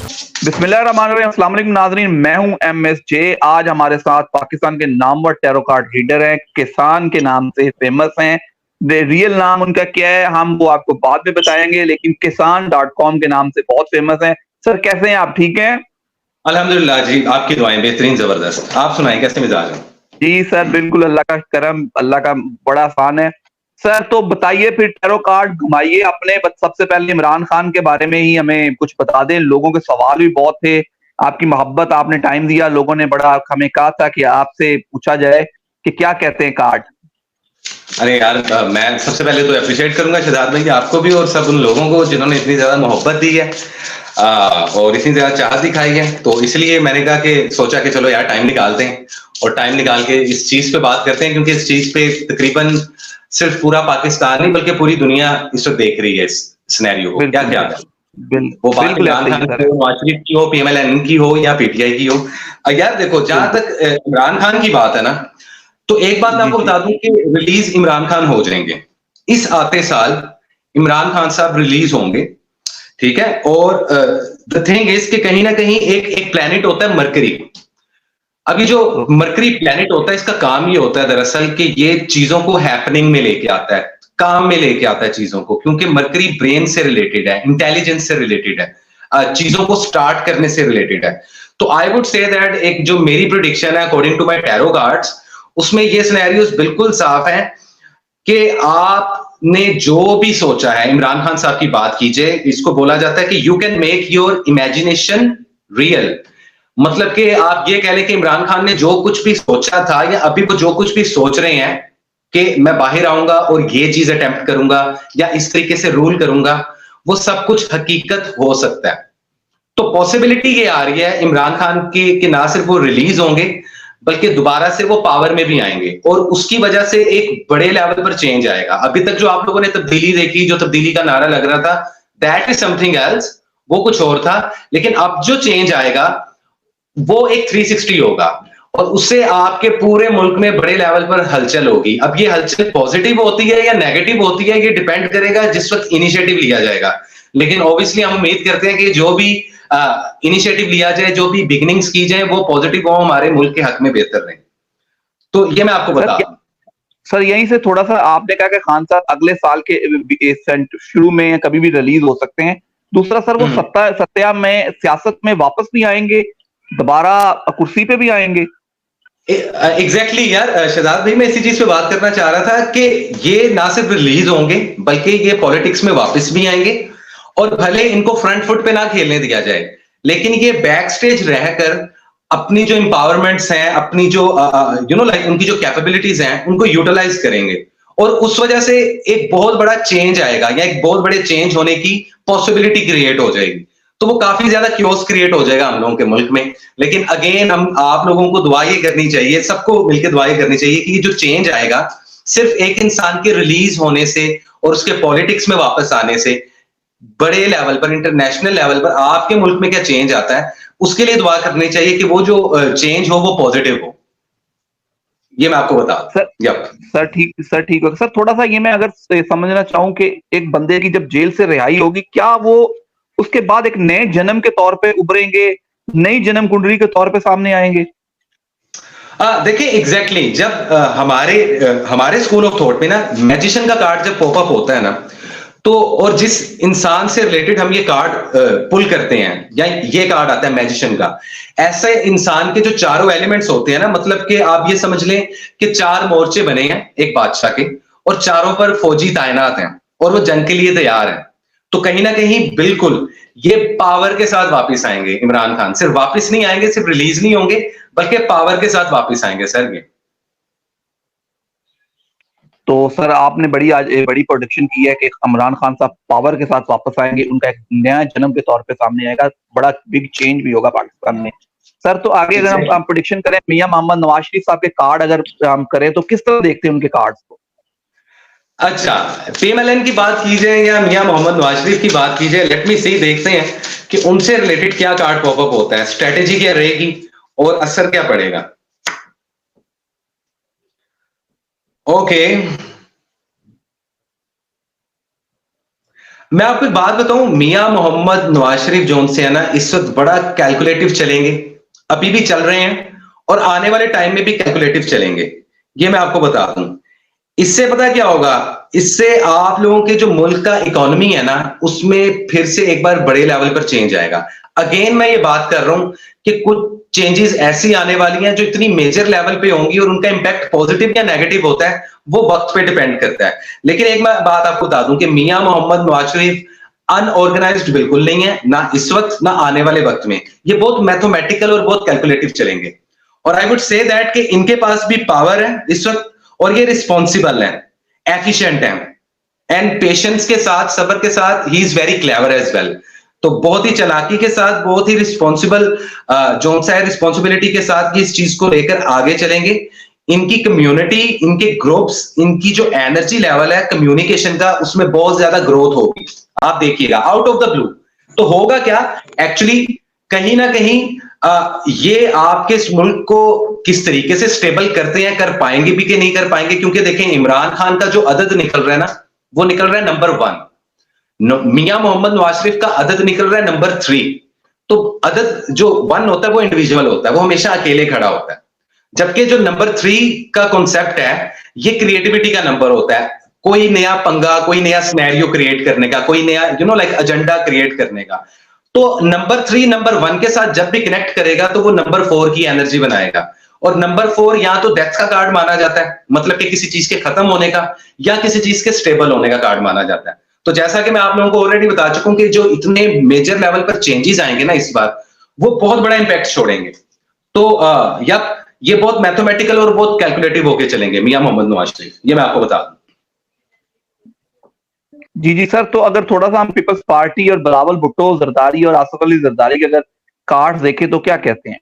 बिस्मिल्लाहिर्रहमानिर्रहीम, अस्सलाम वालेकुम नाज़रीन, मैं हूं MSJ। आज हमारे साथ पाकिस्तान के नामवर टैरो कार्ड रीडर हैं, किसान के नाम से फेमस हैं। रियल नाम उनका क्या है हम वो आपको बाद में बताएंगे, लेकिन किसान.com के नाम से बहुत फेमस हैं। सर कैसे हैं आप, ठीक हैं? अल्हम्दुलिल्लाह जी, आपकी दुआएं बेहतरीन, जबरदस्त। आप सुनाएं, कैसे मिजाज हैं? जी सर, बिल्कुल अल्लाह का करम, अल्लाह का बड़ा एहसान है। सर तो बताइए फिर, टैरो कार्ड घुमाइए अपने, बस सबसे पहले इमरान खान के बारे में ही हमें कुछ बता दें। लोगों के सवाल भी बहुत थे, आपकी मोहब्बत, आपने टाइम दिया, लोगों ने बड़ा हमें कहा था कि आपसे पूछा जाए कि क्या कहते हैं कार्ड। अरे यार, मैं सबसे पहले तो अप्रिशिएट करूंगा शहजाद भाई आपको भी और सब उन लोगों को जिन्होंने इतनी ज्यादा मोहब्बत दी है और इतनी ज्यादा चाहत दिखाई है। तो इसलिए मैंने कहा कि सोचा कि चलो यार टाइम निकालते हैं और टाइम निकाल के इस चीज पे बात करते हैं, क्योंकि इस चीज पे तकरीबन सिर्फ पूरा पाकिस्तान नहीं बल्कि पूरी दुनिया इस वक्त देख रही है इस सिनेरियो को। क्या बिल्कुल क्या है वो बात बिल्कुल इमरान ऐसे ही खान सर की है। हो, नवाज शरीफ की हो, PMLN की हो या PTI की हो। यार देखो, जहां बिल्कुल। तक इमरान खान की बात है ना, तो एक बात मैं जी आपको जी। बता दूं कि रिलीज इमरान खान हो जाएंगे इस आते साल। इमरान खान साहब रिलीज होंगे, ठीक है। और द थिंग इज कि कहीं ना कहीं एक एक प्लेनेट होता है मरकरी। अभी जो ओके। मरकरी प्लेनेट होता है, इसका काम ये होता है दरअसल कि ये चीजों को हैपनिंग में लेके आता है, काम में लेके आता है चीजों को, क्योंकि मरकरी ब्रेन से रिलेटेड है, इंटेलिजेंस से रिलेटेड है, चीजों को स्टार्ट करने से रिलेटेड है। तो आई वुड से दैट एक जो मेरी प्रिडिक्शन है according to my tarot cards, उसमें ये सिनेरियोस बिल्कुल साफ है कि आपने जो भी सोचा है, इमरान खान साहब की बात कीजिए, इसको बोला जाता है कि you can make your imagination real. मतलब कि आप ये कह लें कि इमरान खान ने जो कुछ भी सोचा था या अभी वो जो कुछ भी सोच रहे हैं कि मैं बाहर आऊंगा और ये चीज अटेम्प्ट करूंगा या इस तरीके से रूल करूंगा, वो सब कुछ हकीकत हो सकता है। तो पॉसिबिलिटी ये आ रही है इमरान खान की कि ना सिर्फ वो रिलीज होंगे बल्कि दोबारा से वो पावर में भी आएंगे, और उसकी वजह से एक बड़े लेवल पर चेंज आएगा। अभी तक जो आप लोगों ने तब्दीली देखी, जो तब्दीली का नारा लग रहा था, दैट इज समथिंग एल्स, वो कुछ और था। लेकिन अब जो चेंज आएगा वो एक 360 होगा, और उससे आपके पूरे मुल्क में बड़े लेवल पर हलचल होगी। अब ये हलचल पॉजिटिव होती है या नेगेटिव होती है, ये डिपेंड करेगा जिस वक्त इनिशिएटिव लिया जाएगा। लेकिन ऑब्वियसली हम उम्मीद करते हैं कि जो भी इनिशिएटिव लिया जाए, जो भी बिगिनिंग्स की जाए, वो पॉजिटिव हो, हमारे मुल्क के हक में बेहतर रहे। तो ये मैं आपको सर बता दूं। सर यहीं से थोड़ा सा, आपने कहा कि खान साहब अगले साल के शुरू में कभी भी रिलीज हो सकते हैं। दूसरा सर, वो हम्म। सत्ता सत्या में, सियासत में वापस भी आएंगे, दोबारा कुर्सी पे भी आएंगे। एग्जैक्टली यार, शहजाद भाई मैं इसी चीज पे बात करना चाह रहा था कि ये ना सिर्फ रिलीज होंगे बल्कि ये पॉलिटिक्स में वापस भी आएंगे। और भले इनको फ्रंट फुट पे ना खेलने दिया जाए, लेकिन ये बैक स्टेज रहकर अपनी जो इंपावरमेंट्स हैं, अपनी जो लाइक उनकी जो कैपेबिलिटीज हैं, उनको यूटिलाइज करेंगे। और उस वजह से एक बहुत बड़ा चेंज आएगा या एक बहुत बड़े चेंज होने की पॉसिबिलिटी क्रिएट हो जाएगी। तो वो काफी ज्यादा क्योस क्रिएट हो जाएगा हम लोगों के मुल्क में। लेकिन अगेन हम आप लोगों को दुआ ये करनी चाहिए, सबको मिलकर दुआ ये करनी चाहिए कि ये जो चेंज आएगा सिर्फ एक इंसान के रिलीज होने से और उसके पॉलिटिक्स में वापस आने से, बड़े लेवल पर, इंटरनेशनल लेवल पर आपके मुल्क में क्या चेंज आता है, उसके लिए दुआ करनी चाहिए कि वो जो चेंज हो वो पॉजिटिव हो। ये मैं आपको बता सर दूं। यप। सर ठीक होगा सर। थोड़ा सा ये मैं अगर समझना चाहूं कि एक बंदे की जब जेल से रिहाई होगी, क्या वो उसके बाद एक नए जन्म के तौर पे उभरेंगे, नई जन्म कुंडली के तौर पे सामने आएंगे? देखिए एग्जैक्टली जब हमारे स्कूल ऑफ थॉट में ना मैजिशियन का कार्ड जब पॉपअप होता है ना, तो और जिस इंसान से रिलेटेड हम ये कार्ड पुल करते हैं या ये कार्ड आता है मैजिशियन का, ऐसे इंसान के जो चारों एलिमेंट्स होते हैं ना, मतलब कि आप ये समझ लें कि चार मोर्चे बने हैं एक बादशाह के, और चारों पर फौजी तैनात हैं और वो जंग के लिए तैयार हैं। तो कहीं ना कहीं बिल्कुल ये पावर के साथ वापस आएंगे इमरान खान। सिर्फ वापस नहीं आएंगे, सिर्फ रिलीज नहीं होंगे, बल्कि पावर के साथ वापस आएंगे सर ये। तो सर आपने बड़ी प्रोडिक्शन की है कि इमरान खान साहब पावर के साथ वापस आएंगे, उनका एक नया जन्म के तौर पे सामने आएगा, बड़ा बिग चेंज भी होगा पाकिस्तान में। सर तो आगे अगर हम प्रोडिक्शन करें, मियां मोहम्मद नवाज शरीफ साहब के कार्ड अगर हम करें, तो किस तरह देखते हैं उनके कार्ड्स को? अच्छा, PMLN की बात की जाए या मियां मोहम्मद नवाज शरीफ की बात की जाए, लेट मी सी, देखते हैं कि उनसे रिलेटेड क्या कार्ड पॉपअप होता है, स्ट्रेटेजी क्या रहेगी और असर क्या पड़ेगा। ओके, मैं आपको एक बात बताऊं, मियां मोहम्मद नवाज शरीफ जोन से है ना, इस वक्त बड़ा कैलकुलेटिव चलेंगे, अभी भी चल रहे हैं और आने वाले टाइम में भी कैलकुलेटिव चलेंगे, ये मैं आपको बता दूं। इससे पता क्या होगा, इससे आप लोगों के जो मुल्क का इकोनॉमी है ना, उसमें फिर से एक बार बड़े लेवल पर चेंज आएगा। अगेन मैं ये बात कर रहा हूं कि कुछ चेंजेस ऐसी आने वाली हैं जो इतनी मेजर लेवल पे होंगी और उनका इंपैक्ट पॉजिटिव या नेगेटिव होता है वो वक्त पे डिपेंड करता है। लेकिन एक मैं बात आपको बता दूं कि मियां मोहम्मद नवाज शरीफ अनऑर्गेनाइज्ड बिल्कुल नहीं है, ना इस वक्त ना आने वाले वक्त में। ये बहुत मैथमेटिकल और बहुत कैलकुलेटिव चलेंगे और आई वुड से दैट कि इनके पास भी पावर है इस वक्त और ये रिस्पॉन्सिबल है, एफिशिएंट है एंड पेशेंस के साथ, सब्र के साथ, he is very clever as well. तो बहुत ही चालाकी के साथ, बहुत ही रिस्पॉन्सिबल जो सा है रिस्पॉन्सिबिलिटी के साथ इस चीज को लेकर आगे चलेंगे। इनकी कम्युनिटी, इनके ग्रुप्स, इनकी जो एनर्जी लेवल है कम्युनिकेशन का, उसमें बहुत ज्यादा ग्रोथ होगी। आप देखिएगा आउट ऑफ द ब्लू तो होगा क्या, एक्चुअली कहीं ना कहीं ये आपके इस मुल्क को किस तरीके से स्टेबल करते हैं, कर पाएंगे भी कि नहीं कर पाएंगे। क्योंकि देखें इमरान खान का जो अदद निकल रहा है ना, वो निकल रहा है नंबर 1, मियां मोहम्मद नवाज शरीफ का अदद निकल रहा है नंबर 3। तो अदद जो 1 होता है वो इंडिविजुअल होता है, वो हमेशा अकेले खड़ा होता है, जबकि जो नंबर 3 का कॉन्सेप्ट है ये क्रिएटिविटी का नंबर होता है, कोई नया पंगा, कोई नया सिनेरियो क्रिएट करने का, कोई नया लाइक एजेंडा क्रिएट करने का। तो नंबर 3 नंबर 1 के साथ जब भी कनेक्ट करेगा तो वो नंबर 4 की एनर्जी बनाएगा। और नंबर 4 या तो डेथ का कार्ड माना जाता है, मतलब कि किसी चीज के खत्म होने का, या किसी चीज के स्टेबल होने का कार्ड माना जाता है। तो जैसा कि मैं आप लोगों को ऑलरेडी बता चुका हूं कि जो इतने मेजर लेवल पर चेंजेस आएंगे ना इस बार, वो बहुत बड़ा इंपैक्ट छोड़ेंगे। तो या ये बहुत मैथमेटिकल और बहुत कैलकुलेटिव होके चलेंगे मियां मोहम्मद नवाज शरीफ, ये मैं आपको बता दूं। जी सर, तो अगर थोड़ा सा हम पीपल्स पार्टी और बिलावल भुट्टो जरदारी और आसिफ अली जरदारी के अगर कार्ड देखें तो क्या कहते हैं?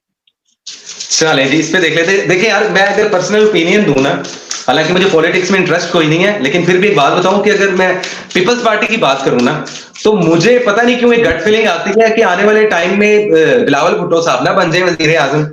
चले जी इस पे देख लेते। देखिए यार, मैं अगर पर्सनल ओपिनियन दूं ना, हालांकि मुझे पॉलिटिक्स में इंटरेस्ट कोई नहीं है, लेकिन फिर भी एक बात बताऊं कि अगर मैं पीपल्स पार्टी की बात करूं ना, तो मुझे पता नहीं क्यों एक गट फीलिंग आती है कि आने वाले टाइम में बिलावल भुट्टो साहब ना बन जाए वजीर आजम।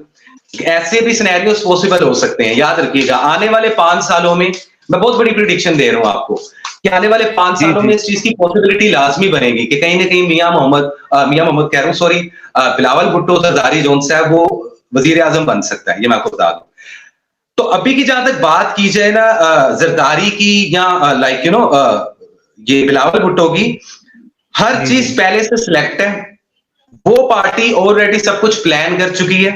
ऐसे भी सिनेरियोस पॉसिबल हो सकते हैं। याद रखिएगा आने वाले 5 सालों में, मैं बहुत बड़ी प्रिडिक्शन दे रहा हूं आपको कि आने वाले 5 सालों में इस चीज की पॉसिबिलिटी लाजमी बनेगी कि कहीं ना कहीं मियां मोहम्मद कह रहा हूं, सॉरी, बिलावल भुट्टो जरदारी जोन साहब वो वजीर आजम बन सकता है, ये मैं आपको बता दूं। तो अभी की जहां तक बात की जाए ना जरदारी की या ये बिलावल भुट्टो की, हर चीज पहले से सिलेक्ट है। वो पार्टी ऑलरेडी सब कुछ प्लान कर चुकी है।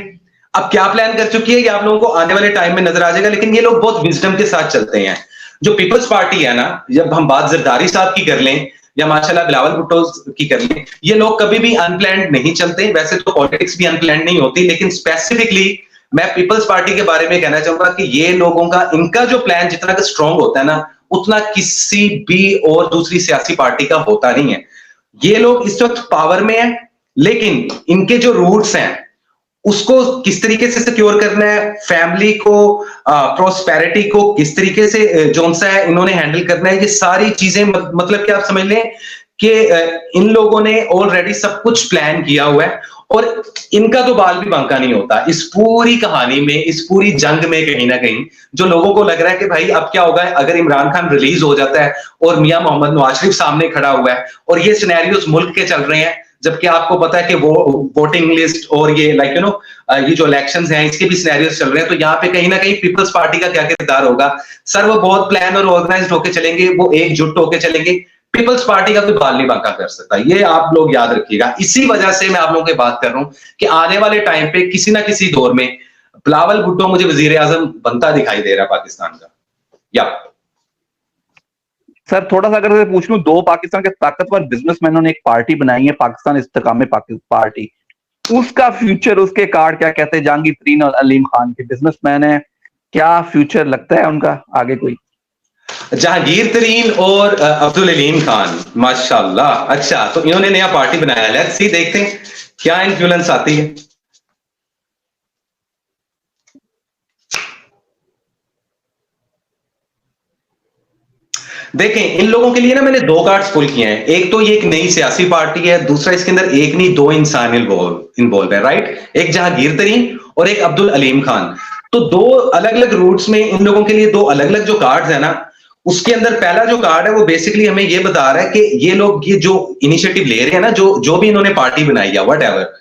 अब क्या प्लान कर चुकी है ये आप लोगों को आने वाले टाइम में नजर आ जाएगा, लेकिन ये लोग बहुत विजडम के साथ चलते हैं। जो पीपल्स पार्टी है ना, जब हम बात जरदारी साहब की कर लें या माशाल्लाह बिलावल भुट्टो की कर लें, ये लोग कभी भी अनप्लान्ड नहीं चलते। वैसे तो पॉलिटिक्स भी अनप्लान्ड नहीं होती, लेकिन स्पेसिफिकली मैं पीपल्स पार्टी के बारे में कहना चाहूंगा कि ये लोगों का, इनका जो प्लान जितना का स्ट्रांग होता है ना, उतना किसी भी और दूसरी सियासी पार्टी का होता नहीं है। ये लोग इस वक्त पावर में है, लेकिन इनके जो रूट्स हैं उसको किस तरीके से सिक्योर करना है, फैमिली को, प्रोस्पेरिटी को किस तरीके से जोन सा है इन्होंने हैंडल करना है, ये सारी चीजें मतलब कि आप समझ लें कि इन लोगों ने ऑलरेडी सब कुछ प्लान किया हुआ है और इनका तो बाल भी बांका नहीं होता इस पूरी कहानी में, इस पूरी जंग में। कहीं ना कहीं जो लोगों को लग रहा है कि भाई अब क्या होगा अगर इमरान खान रिलीज हो जाता है और मियां मोहम्मद नवाज शरीफ सामने खड़ा हुआ है और ये सिनेरियोस मुल्क के चल रहे हैं, जबकि आपको पता है कि वो वोटिंग लिस्ट और ये ये जो इलेक्शंस हैं इसके भी सिनेरियोस चल रहे हैं। तो यहाँ पे कहीं ना कहीं पीपल्स पार्टी का क्या किरदार होगा सर, वो बहुत प्लान और ऑर्गेनाइज्ड होकर चलेंगे, वो एकजुट होकर चलेंगे। पीपल्स पार्टी का कोई बाल नहीं बांका कर सकता, ये आप लोग याद रखिएगा। इसी वजह से मैं आप लोगों की बात कर रहा हूं कि आने वाले टाइम पे किसी ना किसी दौर में बिलावल भुट्टो मुझे वजीर आजम बनता दिखाई दे रहा है पाकिस्तान का। या सर थोड़ा सा अगर मैं पूछ लूं, 2 पाकिस्तान के ताकतवर बिजनेसमैनों ने एक पार्टी बनाई है पाकिस्तान इस्तेकाम पार्टी, उसका फ्यूचर, उसके कार्ड क्या कहते हैं? जहांगीर तरीन और अलीम खान के बिजनेसमैन है, क्या फ्यूचर लगता है उनका आगे? कोई जहांगीर तरीन और अब्दुल अलीम खान, माशाल्लाह। अच्छा, तो इन्होंने नया पार्टी बनाया, लेट्स सी, देखते हैं क्या इन्फ्लुएंस आती है। देखें इन लोगों के लिए ना मैंने 2 कार्ड्स पुल किए हैं। एक तो ये एक नई सियासी पार्टी है, दूसरा इसके अंदर एक नहीं 2 इंसान इन्वॉल्व है, राइट? एक जहांगीर तरीन और एक अब्दुल अलीम खान। तो 2 अलग अलग रूट्स में इन लोगों के लिए 2 अलग अलग जो कार्ड्स है ना, उसके अंदर पहला जो कार्ड है वो बेसिकली हमें ये बता रहा है कि ये लोग ये जो इनिशिएटिव ले रहे हैं ना, जो भी इन्होंने पार्टी बनाई है वट एवर,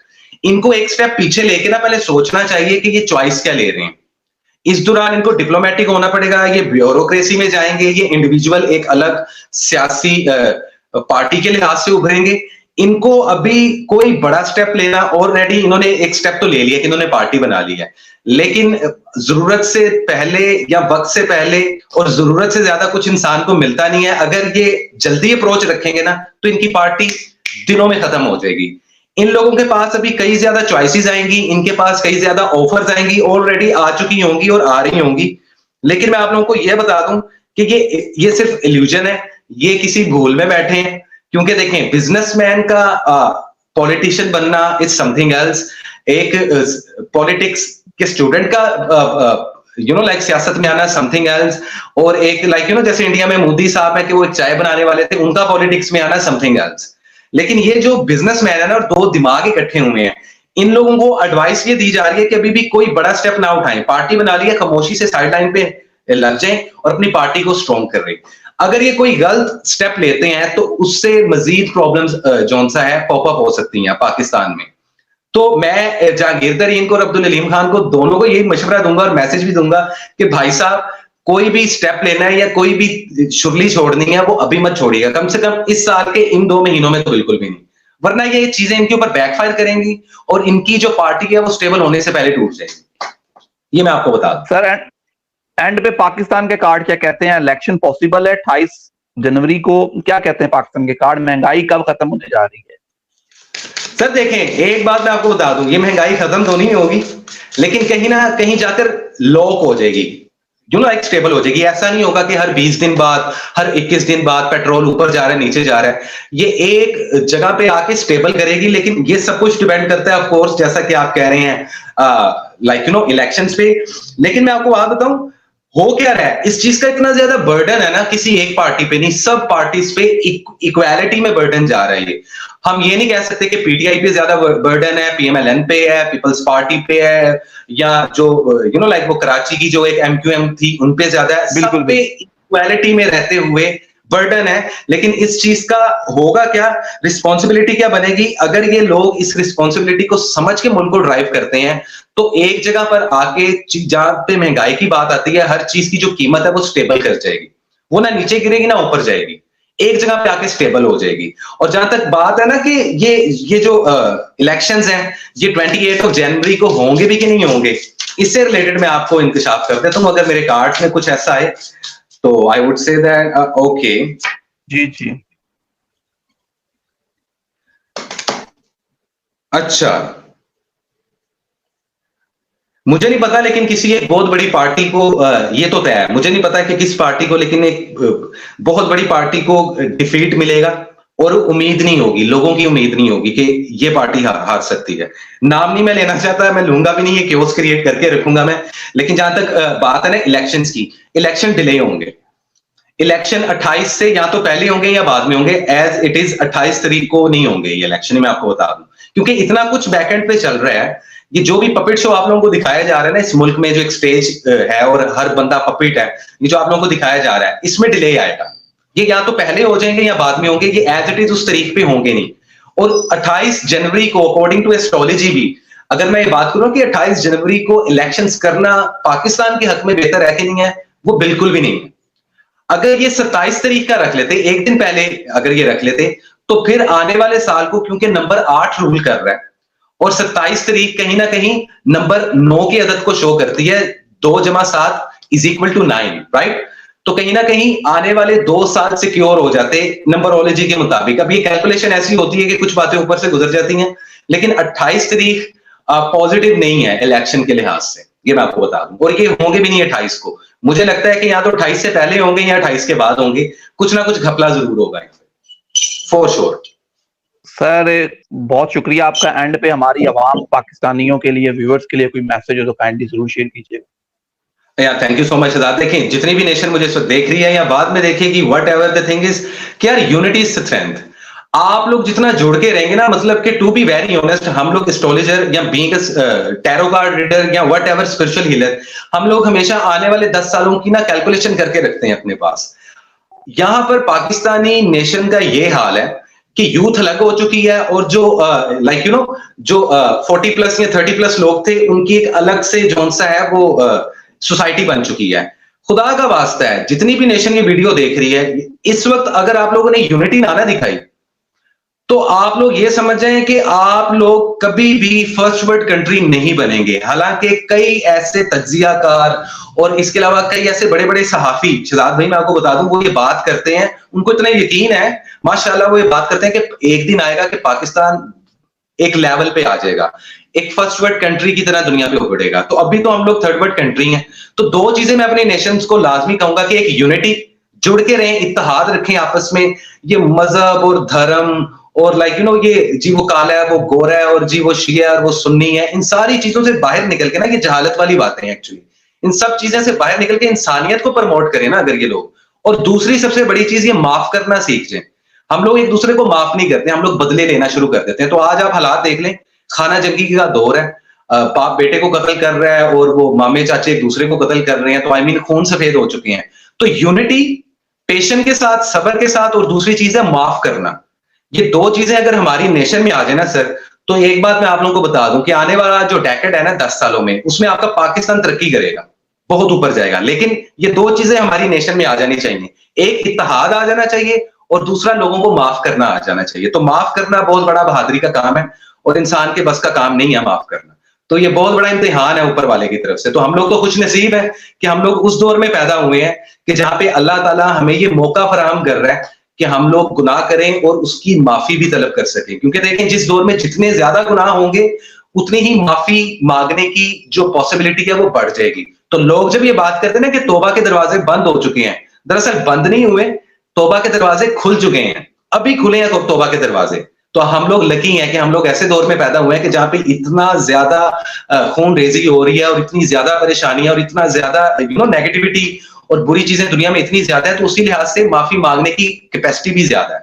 इनको एक स्टेप पीछे लेके ना पहले सोचना चाहिए कि ये चॉइस क्या ले रहे हैं। इस दौरान इनको डिप्लोमेटिक होना पड़ेगा, ये ब्यूरोक्रेसी में जाएंगे, ये इंडिविजुअल एक अलग सियासी पार्टी के लिहाज से उभरेंगे। इनको अभी कोई बड़ा स्टेप लेना, ऑलरेडी इन्होंने एक स्टेप तो ले लिया कि इन्होंने पार्टी बना ली है, लेकिन जरूरत से पहले या वक्त से पहले और जरूरत से ज्यादा कुछ इंसान को मिलता नहीं है। अगर ये जल्दी अप्रोच रखेंगे ना तो इनकी पार्टी दिनों में खत्म हो जाएगी। इन लोगों के पास अभी कई ज्यादा चॉइसेस आएंगी, इनके पास कई ज्यादा ऑफर्स आएंगी, ऑलरेडी आ चुकी होंगी और आ रही होंगी। लेकिन मैं आप लोगों को यह बता दूं कि ये सिर्फ इल्यूजन है, ये किसी भूल में बैठे हैं। क्योंकि देखें, बिजनेसमैन का पॉलिटिशियन बनना इज समथिंग एल्स, एक पॉलिटिक्स के स्टूडेंट का लाइक सियासत में आना समथिंग एल्स, और एक लाइक जैसे इंडिया में मोदी साहब है कि वो एक चाय बनाने वाले थे, उनका पॉलिटिक्स में आना समथिंग एल्स। लेकिन ये जो बिजनेसमैन है ना, और दो दिमाग इकट्ठे हुए हैं, इन लोगों को एडवाइस ये दी जा रही है कि अभी भी कोई बड़ा स्टेप ना उठाएं, पार्टी बना ली है, खामोशी से साइड लाइन पे लग जाएं और अपनी पार्टी को स्ट्रॉन्ग कर रहे। अगर ये कोई गलत स्टेप लेते हैं तो उससे मजीद प्रॉब्लम्स जौन सा है पॉपअप हो सकती हैं पाकिस्तान में। तो मैं जहांगीर तरीन को और अब्दुल हलीम खान को दोनों को यही मशवरा दूंगा और मैसेज भी दूंगा कि भाई साहब, कोई भी स्टेप लेना है या कोई भी शुगली छोड़नी है वो अभी मत छोड़िएगा, कम से कम इस साल के इन 2 महीनों में तो बिल्कुल भी नहीं, वरना ये चीजें इनके ऊपर बैकफायर करेंगी और इनकी जो पार्टी है वो स्टेबल होने से पहले टूट जाएगी। ये मैं आपको बता दूं। सर एंड पे पाकिस्तान के कार्ड क्या कहते हैं? इलेक्शन पॉसिबल है 28 जनवरी को, क्या कहते हैं पाकिस्तान के कार्ड? महंगाई कब खत्म होने जा रही है? सर देखें, एक बात मैं आपको बता दूं, ये महंगाई खत्म तो नहीं होगी, लेकिन कहीं ना कहीं जाकर लॉक हो जाएगी, एक स्टेबल हो जाएगी। ऐसा नहीं होगा कि हर 20 दिन बाद, हर 21 दिन बाद पेट्रोल ऊपर जा रहा है नीचे जा रहा है, ये एक जगह पे आके स्टेबल करेगी। लेकिन ये सब कुछ डिपेंड करता है ऑफ कोर्स, जैसा कि आप कह रहे हैं इलेक्शंस पे। लेकिन मैं आपको बात बताऊं, हो क्या रहा है, इस चीज का इतना ज्यादा बर्डन है ना, किसी एक पार्टी पे नहीं, सब पार्टीज पे इक्वालिटी में बर्डन जा रहा है। हम ये नहीं कह सकते कि पीटीआई पे ज्यादा बर्डन है, पीएमएलएन पे है, पीपल्स पार्टी पे है, या जो वो कराची की जो एक एमक्यूएम थी उन पे ज्यादा है। सब पे इक्वालिटी में रहते हुए बर्डन है। लेकिन इस चीज का होगा क्या, रिस्पॉन्सिबिलिटी क्या बनेगी? अगर ये लोग इस रिस्पॉन्सिबिलिटी को समझ के मुल्क को ड्राइव करते हैं तो एक जगह पर आके, जहां पे महंगाई की बात आती है, हर चीज की जो कीमत है वो स्टेबल कर जाएगी, वो ना नीचे गिरेगी ना ऊपर जाएगी, एक जगह पे आके स्टेबल हो जाएगी। और जहां तक बात है ना कि ये जो इलेक्शंस हैं ये 28 जनवरी को होंगे भी कि नहीं होंगे, इससे रिलेटेड मैं आपको इंकशाफ कर देता हूं। अगर मेरे कार्ड में कुछ ऐसा है तो I would say that okay. जी अच्छा, मुझे नहीं पता, लेकिन किसी एक बहुत बड़ी पार्टी को ये तो तय है, मुझे नहीं पता कि किस पार्टी को, लेकिन एक बहुत बड़ी पार्टी को डिफीट मिलेगा और उम्मीद नहीं होगी, लोगों की उम्मीद नहीं होगी कि ये पार्टी हार सकती है। नाम नहीं मैं लेना चाहता, मैं लूंगा भी नहीं, ये केओस क्रिएट करके रखूंगा मैं। लेकिन जहां तक बात है ना इलेक्शंस की, इलेक्शन डिले होंगे। इलेक्शन 28 से या तो पहले होंगे या बाद में होंगे, एज इट इज 28 तारीख को नहीं होंगे ये इलेक्शन, मैं आपको बता दूं। क्योंकि इतना कुछ बैकएंड पे चल रहा है, ये जो भी पपेट शो आप लोगों को दिखाया जा रहा है ना इस मुल्क में, जो एक स्टेज है और हर बंदा पपेट है, ये जो आप लोगों को दिखाया जा रहा है, इसमें डिले आएगा। ये या तो पहले हो जाएंगे या बाद में होंगे, ये एज इट इज उस तारीख पे होंगे नहीं। और 28 जनवरी को अकॉर्डिंग टू एस्ट्रोलॉजी भी, अगर मैं ये बात करूं कि 28 जनवरी को इलेक्शंस करना पाकिस्तान के हक में बेहतर है कि नहीं है, वो बिल्कुल भी नहीं है। अगर ये 27 तारीख का रख लेते, एक दिन पहले अगर ये रख लेते, तो फिर आने वाले साल को, क्योंकि नंबर 8 रूल कर रहा है और 27 तारीख कहीं ना कहीं नंबर 9 की अदद को शो करती है, 2 + 7 = 9, राइट? तो कहीं ना कहीं आने वाले 2 साल सिक्योर हो जाते नंबरोलॉजी के मुताबिक। अब ये कैलकुलेशन ऐसी होती है कि कुछ बातें ऊपर से गुजर जाती हैं, लेकिन 28 तारीख पॉजिटिव नहीं है इलेक्शन के लिहाज से, ये मैं आपको बता दूं। और ये होंगे भी नहीं 28 को, मुझे लगता है कि या तो 28 से पहले होंगे या 28 के बाद होंगे, कुछ ना कुछ घपला जरूर होगा फॉर श्योर। सर बहुत शुक्रिया आपका। एंड पे हमारी आवाम, पाकिस्तानियों के लिए, व्यूअर्स के लिए कोई मैसेज हो तो काइंडली जरूर शेयर कीजिएगा। यार थैंक यू सो मच आजाद। देखें, जितनी भी नेशन मुझे देख रही है या बाद में देखेगी, what ever the thing is कि यार यूनिटी इज स्ट्रेंथ। आप लोग जितना जुड़ के रहेंगे ना, मतलब कि टू बी वेरी ऑनेस्ट, हम लोग एस्ट्रोलॉजर या बीइंग टैरो कार्ड रीडर या वट एवर स्पिरिचुअल हीलर, हम लोग हमेशा आने वाले 10 सालों की ना कैलकुलेशन करके रखते हैं अपने पास। यहां पर पाकिस्तानी नेशन का ये हाल है कि यूथ अलग हो चुकी है, और जो जो 40 प्लस या 30 प्लस लोग थे, उनकी एक अलग से जोन सा है वो सोसाइटी बन चुकी है। खुदा का वास्ता है, जितनी भी नेशन ये वीडियो देख रही है इस वक्त, अगर आप लोगों ने यूनिटी ना दिखाई तो आप लोग ये समझ जाएं कि आप लोग कभी भी फर्स्ट वर्ल्ड कंट्री नहीं बनेंगे। हालांकि कई ऐसे तज्जियाकार और इसके अलावा कई ऐसे बड़े बड़े सहाफी, शहजाद भाई मैं आपको बता दूं, वो ये बात करते हैं, उनको इतना यकीन है माशाल्लाह, वो ये बात करते हैं कि एक दिन आएगा कि पाकिस्तान एक लेवल पे आ जाएगा, एक फर्स्ट वर्ल्ड कंट्री की तरह दुनिया पे उभरेगा। तो अभी तो हम लोग थर्ड वर्ल्ड कंट्री हैं। तो दो चीजें मैं अपने नेशंस को लाजमी कहूंगा कि एक यूनिटी, जुड़ के रहें, इत्तेहाद रखें आपस में। ये मजहब और धर्म और ये जी वो काला है वो गोरा है और जी वो शिया है और वो सुन्नी है, इन सारी चीजों से बाहर निकल के ना, ये जहालत वाली बातें हैं एक्चुअली, इन सब चीजें से बाहर निकल के इंसानियत को प्रमोट करें ना अगर ये लोग। और दूसरी सबसे बड़ी चीज, ये माफ करना सीख जाए। हम लोग एक दूसरे को माफ नहीं करते, हम लोग बदले लेना शुरू कर देते हैं। तो आज आप हालात देख लें, खाना जंगी का दौर है, बाप बेटे को कत्ल कर रहा है और वो मामे चाचे एक दूसरे को कत्ल कर रहे हैं। तो आई मीन खून सफेद हो चुके हैं। तो यूनिटी, पेशेंस के साथ, सब्र के साथ, और दूसरी चीज है माफ करना। ये दो चीजें अगर हमारी नेशन में आ जाए ना सर, तो एक बात मैं आप लोगों को बता दूं कि आने वाला जो डेकेड है ना 10 सालों में, उसमें आपका पाकिस्तान तरक्की करेगा, बहुत ऊपर जाएगा। लेकिन ये दो चीजें हमारी नेशन में आ जानी चाहिए, एक इत्तेहाद आ जाना चाहिए और दूसरा लोगों को माफ करना आ जाना चाहिए। तो माफ करना बहुत बड़ा बहादुरी का काम है और इंसान के बस का काम नहीं है माफ करना। तो ये बहुत बड़ा इम्तिहान है ऊपर वाले की तरफ से। तो हम लोग तो खुश नसीब है कि हम लोग उस दौर में पैदा हुए हैं कि जहां पे अल्लाह ताला हमें ये मौका फराहम कर रहा है कि हम लोग गुनाह करें और उसकी माफी भी तलब कर सकें। क्योंकि देखें, जिस दौर में जितने ज्यादा गुनाह होंगे उतनी ही माफी मांगने की जो पॉसिबिलिटी है वो बढ़ जाएगी। तो लोग जब ये बात करते हैं ना कि तौबा के दरवाजे बंद हो चुके हैं, दरअसल बंद नहीं हुए, तौबा के दरवाजे खुल चुके हैं, अभी खुले हैं तौबा के दरवाजे। तो हम लोग लकी हैं कि हम लोग ऐसे दौर में पैदा हुए हैं कि जहां पे इतना ज्यादा खून रेजी हो रही है और इतनी ज्यादा परेशानियां और इतना ज्यादा नेगेटिविटी और बुरी चीजें दुनिया में इतनी ज्यादा है। तो उसी लिहाज से माफी मांगने की कैपेसिटी भी ज्यादा है।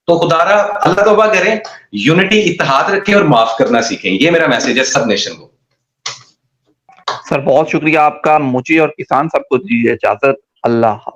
तो खुदारा अल्लाह तौबा करें, यूनिटी, इत्तेहाद रखें और माफ करना सीखें। ये मेरा मैसेज है सब नेशन को। सर बहुत शुक्रिया आपका, मुझे और किसान सबको दीजिए इजाजत। अल्लाह हाफ़िज़।